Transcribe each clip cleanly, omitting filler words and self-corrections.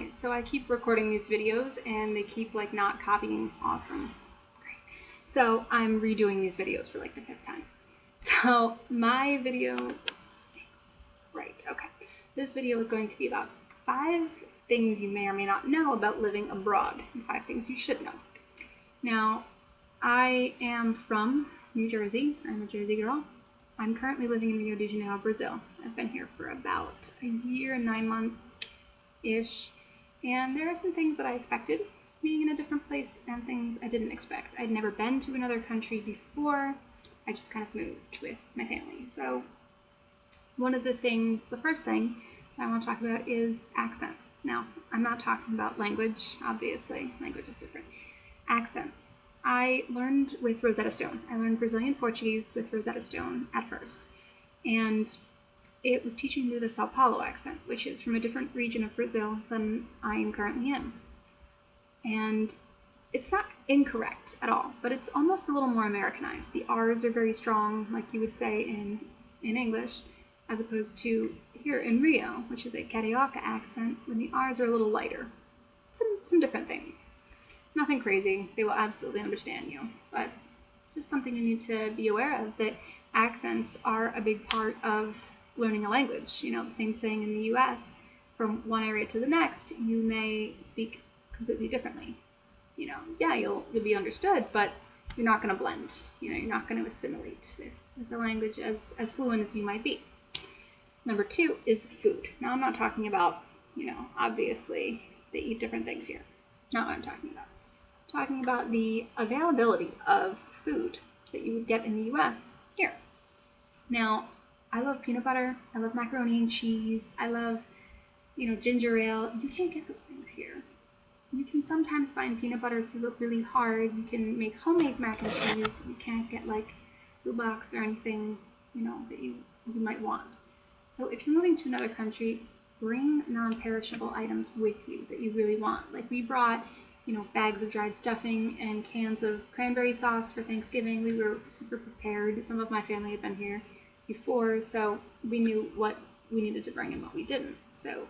Alright, so I keep recording these videos and they keep like not copying. Awesome. Great. So I'm redoing these videos for like the 5th time. So my video, right, okay. This video is going to be about 5 things you may or may not know about living abroad and 5 things you should know. Now, I am from New Jersey. I'm a Jersey girl. I'm currently living in Rio de Janeiro, Brazil. I've been here for about a year and 9 months-ish. And there are some things that I expected being in a different place and things I didn't expect. I'd never been to another country before. I just kind of moved with my family. So one of the things, the first thing that I want to talk about is accent. Now, I'm not talking about language, obviously. Language is different. Accents. I learned with Rosetta Stone. I learned Brazilian Portuguese with Rosetta Stone at first. And it was teaching me the Sao Paulo accent, which is from a different region of Brazil than I am currently in. And it's not incorrect at all, but it's almost a little more Americanized. The R's are very strong, like you would say in English, as opposed to here in Rio, which is a Carioca accent, when the R's are a little lighter. Some different things. Nothing crazy. They will absolutely understand you, but just something you need to be aware of, that accents are a big part of learning a language. You know, the same thing in the US. From one area to the next, you may speak completely differently. You know, yeah, you'll be understood, but you're not going to blend. You know, you're not going to assimilate with the language as fluent as you might be. Number 2 is food. Now, I'm not talking about, you know, obviously they eat different things here. Not what I'm talking about. I'm talking about the availability of food that you would get in the US here. Now, I love peanut butter. I love macaroni and cheese. I love, you know, ginger ale. You can't get those things here. You can sometimes find peanut butter if you look really hard. You can make homemade mac and cheese, but you can't get like box or anything, you know, that you might want. So if you're moving to another country, bring non-perishable items with you that you really want. Like we brought, you know, bags of dried stuffing and cans of cranberry sauce for Thanksgiving. We were super prepared. Some of my family had been here before, so we knew what we needed to bring and what we didn't. So,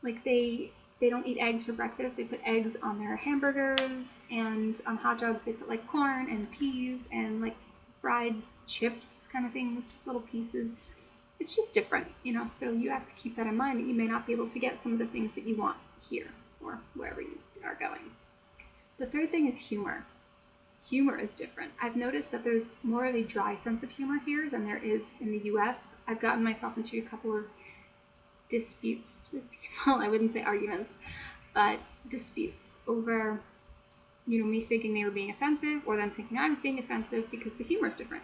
like they don't eat eggs for breakfast. They put eggs on their hamburgers, and on hot dogs they put like corn and peas and like fried chips kind of things, little pieces. It's just different, you know, so you have to keep that in mind that you may not be able to get some of the things that you want here or wherever you are going. The third thing is humor. Humor is different. I've noticed that there's more of a dry sense of humor here than there is in the US. I've gotten myself into a couple of disputes with people. I wouldn't say arguments, but disputes over, you know, me thinking they were being offensive or them thinking I was being offensive because the humor is different.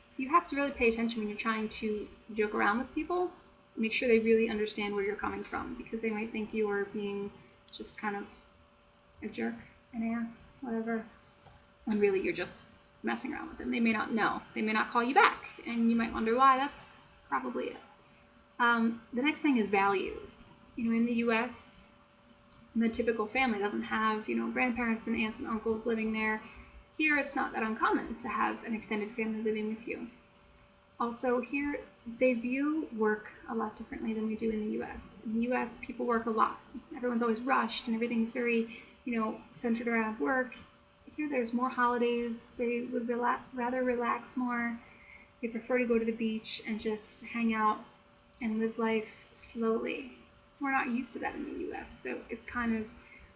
So you have to really pay attention when you're trying to joke around with people. Make sure they really understand where you're coming from, because they might think you are being just kind of a jerk, an ass, whatever, when really you're just messing around with them. They may not know. They may not call you back, and you might wonder why. That's probably it. The next thing is values. You know, in the US, the typical family doesn't have, you know, grandparents and aunts and uncles living there. Here, it's not that uncommon to have an extended family living with you. Also, here, they view work a lot differently than we do in the US. In the US, people work a lot. Everyone's always rushed, and everything's very, you know, centered around work. Here, there's more holidays. They would rather relax more. They prefer to go to the beach and just hang out and live life slowly. We're not used to that in the US, so it's kind of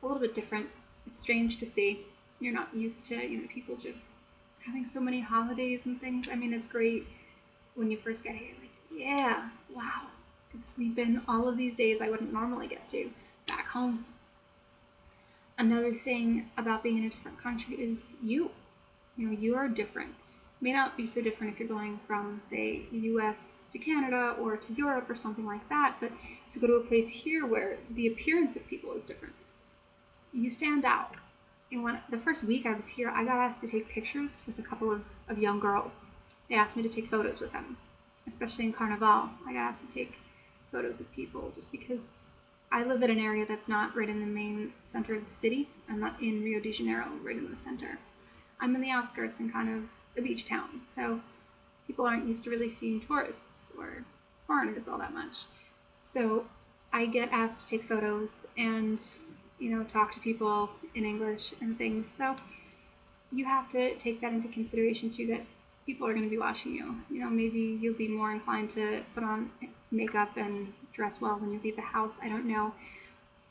a little bit different. It's strange to see. You're not used to, you know, people just having so many holidays and things. I mean, it's great when you first get here. Like, yeah, wow, I could sleep in all of these days I wouldn't normally get to back home. Another thing about being in a different country is you. You know, you are different. It may not be so different if you're going from, say, the US to Canada or to Europe or something like that, but to go to a place here where the appearance of people is different. You stand out. And when the first week I was here, I got asked to take pictures with a couple of young girls. They asked me to take photos with them, especially in Carnival. I got asked to take photos of people just because I live in an area that's not right in the main center of the city. I'm not in Rio de Janeiro, right in the center. I'm in the outskirts and kind of a beach town, so people aren't used to really seeing tourists or foreigners all that much. So I get asked to take photos and, talk to people in English and things. So you have to take that into consideration too, that people are going to be watching you. Maybe you'll be more inclined to put on makeup and dress well when you leave the house. I don't know.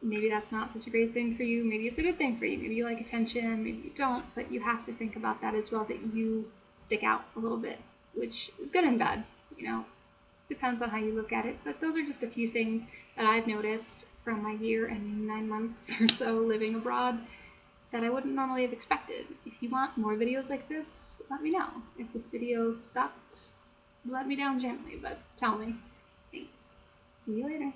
Maybe that's not such a great thing for you. Maybe it's a good thing for you. Maybe you like attention, maybe you don't. But you have to think about that as well, that you stick out a little bit, which is good and bad. Depends on how you look at it. But those are just a few things that I've noticed from my year and 9 months or so living abroad that I wouldn't normally have expected. If you want more videos like this, let me know. If this video sucked, let me down gently, but tell me. Thanks. See you later.